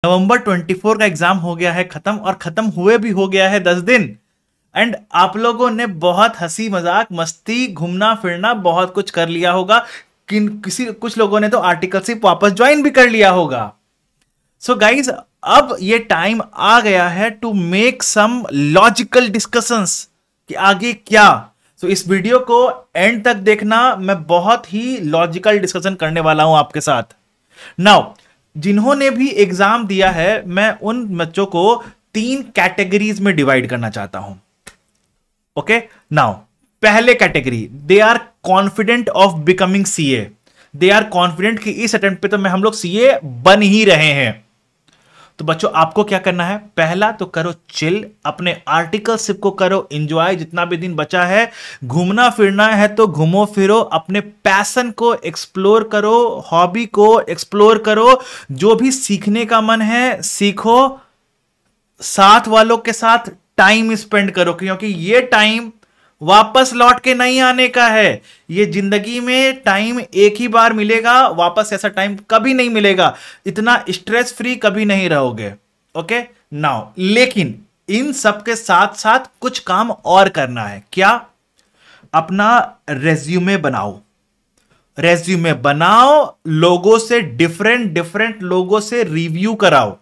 नवंबर 24 का एग्जाम हो गया है खत्म, और खत्म हुए भी हो गया है 10 दिन। एंड आप लोगों ने बहुत हंसी मजाक मस्ती घूमना फिरना बहुत कुछ कर लिया होगा। कुछ लोगों ने तो आर्टिकलशिप वापस ज्वाइन भी कर लिया होगा। सो गाइज, अब ये टाइम आ गया है to make some logical discussions कि आगे क्या। सो इस वीडियो को एंड तक देखना, मैं बहुत ही लॉजिकल डिस्कशन करने वाला हूं आपके साथ। नाउ, जिन्होंने भी एग्जाम दिया है, मैं उन बच्चों को 3 कैटेगरीज में डिवाइड करना चाहता हूं। ओके, नाउ पहले category, they are confident of becoming CA. They are confident कि इस अटेम्प्ट पे तो हम लोग सीए बन ही रहे हैं। तो बच्चों, आपको क्या करना है? पहला तो करो चिल, अपने आर्टिकलशिप को करो एंजॉय, जितना भी दिन बचा है। घूमना फिरना है तो घूमो फिरो, अपने पैशन को एक्सप्लोर करो, हॉबी को एक्सप्लोर करो, जो भी सीखने का मन है सीखो, साथ वालों के साथ टाइम स्पेंड करो, क्योंकि ये टाइम वापस लौट के नहीं आने का है। ये जिंदगी में टाइम एक ही बार मिलेगा, वापस ऐसा टाइम कभी नहीं मिलेगा। इतना स्ट्रेस फ्री कभी नहीं रहोगे। ओके, नाउ लेकिन इन सब के साथ साथ कुछ काम और करना है। क्या? अपना रेज्यूमे बनाओ। रेज्यूमे बनाओ, लोगों से डिफरेंट लोगों से रिव्यू कराओ।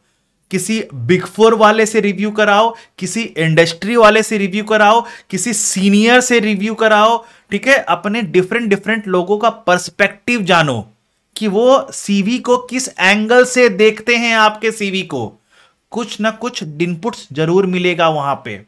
किसी बिग फोर वाले से रिव्यू कराओ, किसी इंडस्ट्री वाले से रिव्यू कराओ, किसी सीनियर से रिव्यू कराओ। ठीक है, अपने डिफरेंट लोगों का पर्सपेक्टिव जानो कि वो सीवी को किस एंगल से देखते हैं। आपके सीवी को कुछ ना कुछ इनपुट्स जरूर मिलेगा वहां पे।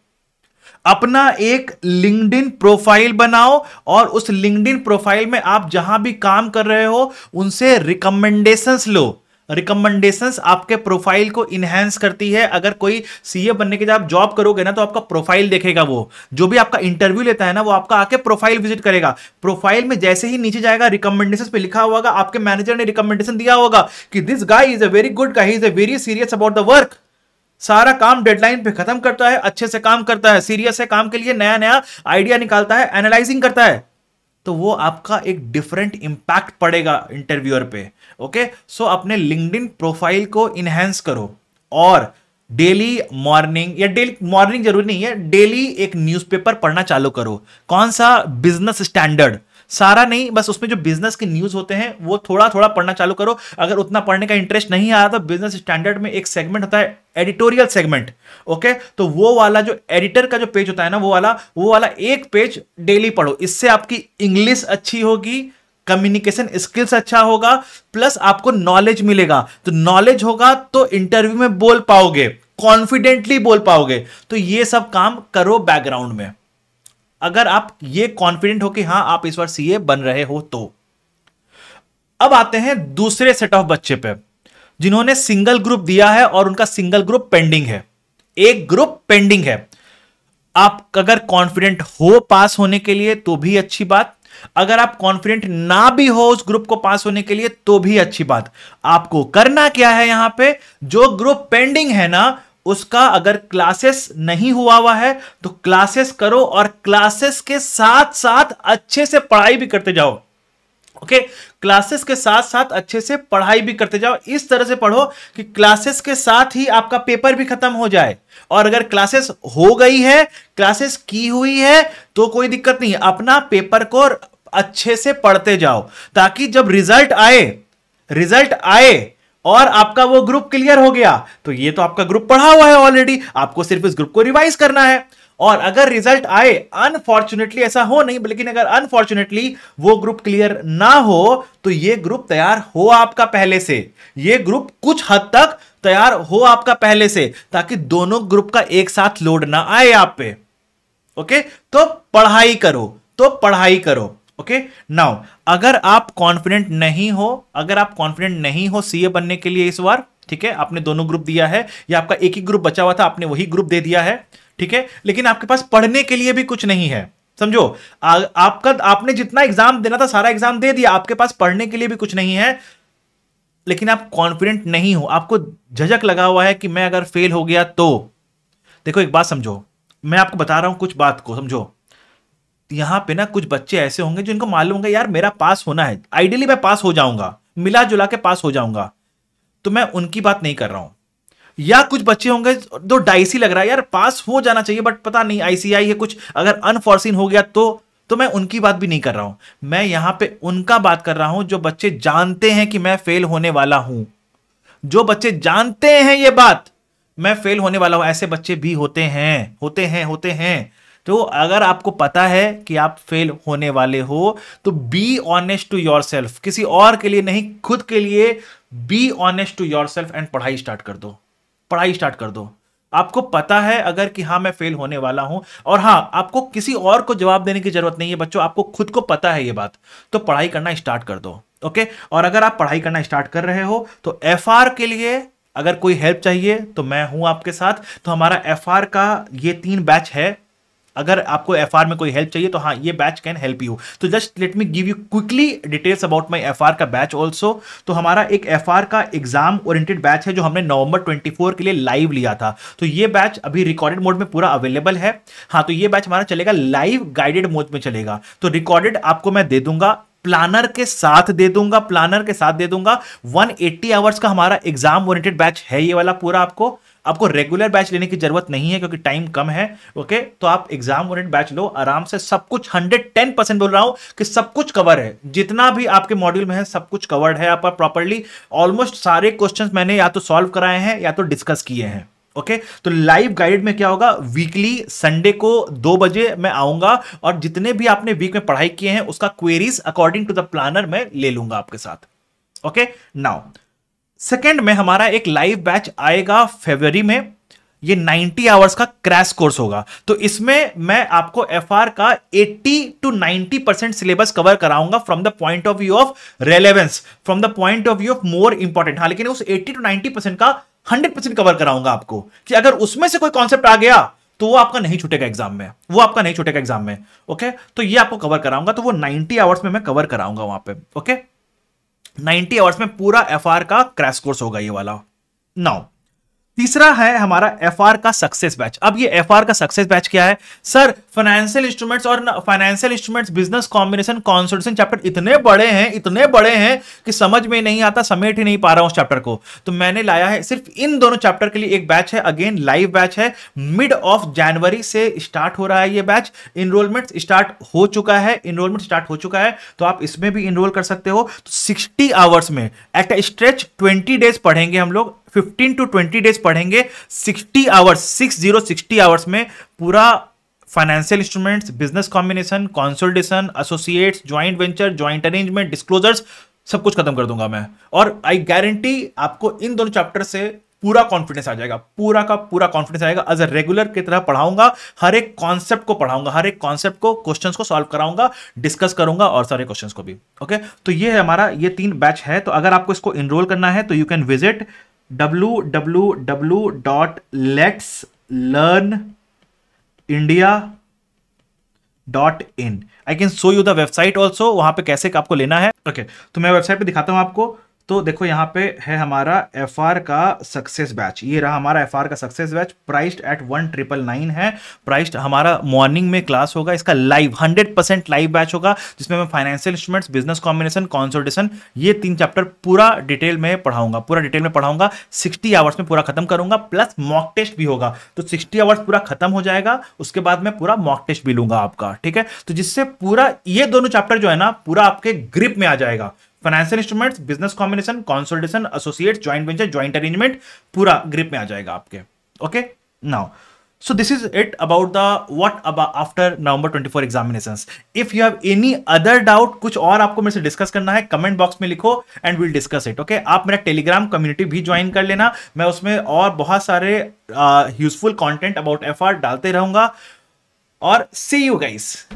अपना एक लिंक्डइन प्रोफाइल बनाओ, और उस लिंक्डइन प्रोफाइल में आप जहां भी काम कर रहे हो उनसे रिकमेंडेशंस लो। रिकमेंडेशंस आपके प्रोफाइल को इनहेंस करती है। अगर कोई सीए बनने के जब आप जॉब करोगे ना, तो आपका प्रोफाइल देखेगा। वो जो भी आपका इंटरव्यू लेता है ना, वो आपका आके प्रोफाइल विजिट करेगा। प्रोफाइल में जैसे ही नीचे जाएगा, रिकमेंडेशंस पे लिखा हुआ होगा, आपके मैनेजर ने रिकमेंडेशन दिया होगा कि this guy is a very good guy, he is a very serious about the work. सारा काम डेडलाइन पे खत्म करता है, अच्छे से काम करता है, सीरियस है काम के लिए, नया नया आइडिया निकालता है, एनालाइजिंग करता है। तो वो आपका एक डिफरेंट इंपैक्ट पड़ेगा इंटरव्यूअर पे। ओके, सो अपने लिंक्डइन प्रोफाइल को इनहेंस करो, और डेली मॉर्निंग, या डेली मॉर्निंग जरूरी नहीं है, डेली एक न्यूज़पेपर पढ़ना चालू करो। कौन सा? Business standard. सारा नहीं, बस उसमें जो बिजनेस के न्यूज होते हैं वो थोड़ा थोड़ा पढ़ना चालू करो। अगर उतना पढ़ने का इंटरेस्ट नहीं आ रहा तो बिजनेस स्टैंडर्ड में एक सेगमेंट होता है, एडिटोरियल सेगमेंट। ओके, तो वो वाला जो एडिटर का जो पेज होता है ना, वो वाला एक पेज डेली पढ़ो। इससे आपकी इंग्लिश अच्छी होगी, कम्युनिकेशन स्किल्स अच्छा होगा, प्लस आपको नॉलेज मिलेगा। तो नॉलेज होगा तो इंटरव्यू में बोल पाओगे, कॉन्फिडेंटली बोल पाओगे। तो ये सब काम करो बैकग्राउंड में, अगर आप ये कॉन्फिडेंट हो कि हां आप इस बार सीए बन रहे हो तो। अब आते हैं दूसरे सेट ऑफ बच्चे पे, जिन्होंने सिंगल ग्रुप दिया है और उनका सिंगल ग्रुप पेंडिंग है। एक ग्रुप पेंडिंग है। आप अगर कॉन्फिडेंट हो पास होने के लिए तो भी अच्छी बात, अगर आप कॉन्फिडेंट ना भी हो उस ग्रुप को पास होने के लिए तो भी अच्छी बात। आपको करना क्या है? यहां पे जो ग्रुप पेंडिंग है ना, उसका अगर क्लासेस नहीं हुआ है तो क्लासेस करो, और क्लासेस के साथ साथ अच्छे से पढ़ाई भी करते जाओ। ओके, क्लासेस के साथ साथ अच्छे से पढ़ाई भी करते जाओ। इस तरह से पढ़ो कि क्लासेस के साथ ही आपका पेपर भी खत्म हो जाए। और अगर क्लासेस हो गई है, क्लासेस की हुई है, तो कोई दिक्कत नहीं है, अपना पेपर को अच्छे से पढ़ते जाओ, ताकि जब रिजल्ट आए और आपका वो ग्रुप क्लियर हो गया, तो ये तो आपका ग्रुप पढ़ा हुआ है ऑलरेडी, आपको सिर्फ इस ग्रुप को रिवाइज करना है। और अगर रिजल्ट आए, अनफॉर्चुनेटली ऐसा हो नहीं, लेकिन अगर अनफॉर्चुनेटली वो ग्रुप क्लियर ना हो, तो ये ग्रुप तैयार हो आपका पहले से, ये ग्रुप कुछ हद तक तैयार हो आपका पहले से, ताकि दोनों ग्रुप का एक साथ लोड ना आए आप पे। ओके, तो पढ़ाई करो। ओके, नाउ अगर आप कॉन्फिडेंट नहीं हो सीए बनने के लिए इस बार, ठीक है, आपने दोनों ग्रुप दिया है, या आपका एक ही ग्रुप बचा हुआ था, आपने वही ग्रुप दे दिया है, ठीक है, लेकिन आपके पास पढ़ने के लिए भी कुछ नहीं है, समझो, आपने जितना एग्जाम देना था सारा एग्जाम दे दिया, आपके पास पढ़ने के लिए भी कुछ नहीं है, लेकिन आप कॉन्फिडेंट नहीं हो, आपको झिझक लगा हुआ है कि मैं अगर फेल हो गया तो। देखो, एक बात समझो, मैं आपको बता रहा हूं कुछ बात को समझो। यहां पे ना कुछ बच्चे ऐसे होंगे जिनको मालूम होगा यार मेरा पास होना है, आइडियली मैं पास हो जाऊंगा, मिला जुला के पास हो जाऊंगा। तो मैं उनकी बात नहीं कर रहा हूं, या कुछ बच्चे होंगे तो डाइसी लग रहा है, यार पास हो जाना चाहिए बट पता नहीं आईसीआई है कुछ, अगर अनफॉर्सिन हो गया तो मैं उनकी बात भी नहीं कर रहा हूं, मैं यहां पे उनका बात कर रहा हूं जो बच्चे जानते हैं कि मैं फेल होने वाला हूं, जो बच्चे जानते हैं ये बात मैं फेल होने वाला हूं, ऐसे बच्चे भी होते हैं। तो अगर आपको पता है कि आप फेल होने वाले हो तो बी ऑनेस्ट टू योरसेल्फ, किसी और के लिए नहीं, खुद के लिए be honest to yourself and पढ़ाई स्टार्ट कर दो। आपको पता है अगर कि हां मैं फेल होने वाला हूं, और हां आपको किसी और को जवाब देने की जरूरत नहीं है बच्चों, आपको खुद को पता है ये बात, तो पढ़ाई करना स्टार्ट कर दो। ओके, और अगर आप पढ़ाई करना स्टार्ट कर रहे हो तो एफआर के लिए अगर कोई हेल्प चाहिए तो मैं हूं आपके साथ। तो हमारा एफआर का ये 3 बैच है, अगर आपको एफआर में कोई हेल्प चाहिए तो हाँ ये बैच कैन हेल्प यू। तो just let me give you quickly details about my FR का बैच ऑल्सो। तो हमारा एक एफआर का एग्जाम ओरिएंटेड बैच है जो हमने नवंबर 24 के लिए लाइव लिया था, तो ये बैच अभी रिकॉर्डेड मोड में पूरा अवेलेबल है। हाँ, तो ये बैच हमारा चलेगा लाइव गाइडेड मोड में चलेगा, तो रिकॉर्डेड आपको मैं दे दूंगा, प्लानर के साथ दे दूंगा 180 आवर्स का हमारा एग्जाम ओरिएंटेड बैच है ये वाला पूरा। आपको रेगुलर बैच लेने की जरूरत नहीं है क्योंकि टाइम कम है। ओके, तो आप एग्जाम ओरिएंटेड बैच लो आराम से, सब कुछ 110% बोल रहा हूं कि सब कुछ कवर है, जितना भी आपके मॉड्यूल में है सब कुछ कवर्ड है। आप प्रॉपर्ली ऑलमोस्ट सारे क्वेश्चंस मैंने या तो सॉल्व कराए हैं या तो डिस्कस किए हैं। ओके, तो लाइव गाइडेड में क्या होगा, वीकली संडे को 2 बजे मैं आऊंगा और जितने भी आपने वीक में पढ़ाई किए हैं उसका queries according to the planner मैं ले लूंगा आपके साथ। ओके, नाउ सेकेंड में हमारा एक लाइव बैच आएगा फरवरी में, ये 90 आवर्स का क्रैश कोर्स होगा। तो इसमें मैं आपको एफआर का 80 to 90% सिलेबस कवर कराऊंगा from the point of view of relevance, from the point of view of more important. हाँ, लेकिन उस 80 to 90% का 100% कवर कराऊंगा आपको, कि अगर उसमें से कोई कॉन्सेप्ट आ गया तो वो आपका नहीं छूटेगा एग्जाम में, ओके, तो ये आपको कवर कराऊंगा, तो वो 90 आवर्स में मैं कवर कराऊंगा वहां पे। ओके, 90 आवर्स में पूरा एफआर का क्रैश कोर्स होगा ये वाला। नाउ तीसरा है हमारा एफआर का सक्सेस बैच। अब ये एफआर का सक्सेस बैच क्या है सर, फाइनेंशियल इंस्ट्रूमेंट्स और financial instruments business combination consolidation chapter इतने बड़े हैं कि समझ में नहीं आता, समेट ही नहीं पा रहा हूं उस चैप्टर को। तो मैंने लाया है सिर्फ इन दोनों चैप्टर के लिए एक बैच है, अगेन लाइव बैच है, मिड ऑफ जनवरी से स्टार्ट हो रहा है ये बैच। इनरोलमेंट स्टार्ट हो चुका है, तो आप इसमें भी इनरोल कर सकते हो। तो 60 आवर्स में एट अ स्ट्रेच 20 डेज पढ़ेंगे हम लोग, 15 to 20 डेज पढ़ेंगे, 60 आवर्स में पूरा financial instruments, business combination, consolidation, associates, joint venture, joint arrangement, disclosures, सब कुछ खत्म कर दूंगा मैं। और आई गारंटी आपको इन दोनों चैप्टर से पूरा कॉन्फिडेंस आ जाएगा, पूरा का पूरा कॉन्फिडेंस आएगा। एज अ रेगुलर की तरह पढ़ाऊंगा, हर एक कॉन्सेप्ट को पढ़ाऊंगा, हर एक कॉन्सेप्ट को, क्वेश्चंस को सॉल्व कराऊंगा, डिस्कस करूंगा और सारे क्वेश्चंस को भी। ओके, तो ये है हमारा, ये 3 बैच है। तो अगर आपको इसको इनरोल करना है तो you can visit www.letslearnindia.in। I can show you the website also, वहां पे कैसे आपको लेना है। ओके, तो मैं वेबसाइट पे दिखाता हूं आपको। तो देखो यहाँ पे है हमारा एफआर का सक्सेस बैच, ये रहा हमारा एफआर का सक्सेस बैच, प्राइस्ड एट 1999 है। प्राइस्ड हमारा मॉर्निंग में क्लास होगा, इसका लाइव 100% लाइव बैच होगा, जिसमें मैं financial instruments, business combination, consolidation, ये 3 चैप्टर पूरा डिटेल में पढ़ाऊंगा। 60 आवर्स में पूरा खत्म करूंगा, प्लस मॉक टेस्ट भी होगा। तो 60 आवर्स पूरा खत्म हो जाएगा, उसके बाद मैं पूरा मॉक टेस्ट भी लूंगा आपका, ठीक है। तो जिससे पूरा ये दोनों चैप्टर जो है ना पूरा आपके ग्रिप में आ जाएगा। Financial instruments, business combination, consolidation, associates, joint venture, joint arrangement, पूरा ग्रिप में आ जाएगा आपके। Okay, now so this is it about the what about after November 24 examinations. If you have any other doubt, कुछ और आपको मेरे से डिस्कस करना है, कमेंट बॉक्स में लिखो and will discuss it. Okay, आप मेरा टेलीग्राम कम्युनिटी भी ज्वाइन कर लेना, मैं उसमें और बहुत सारे यूजफुल कंटेंट अबाउट एफआर डालते रहूंगा। और सी यू गाइस।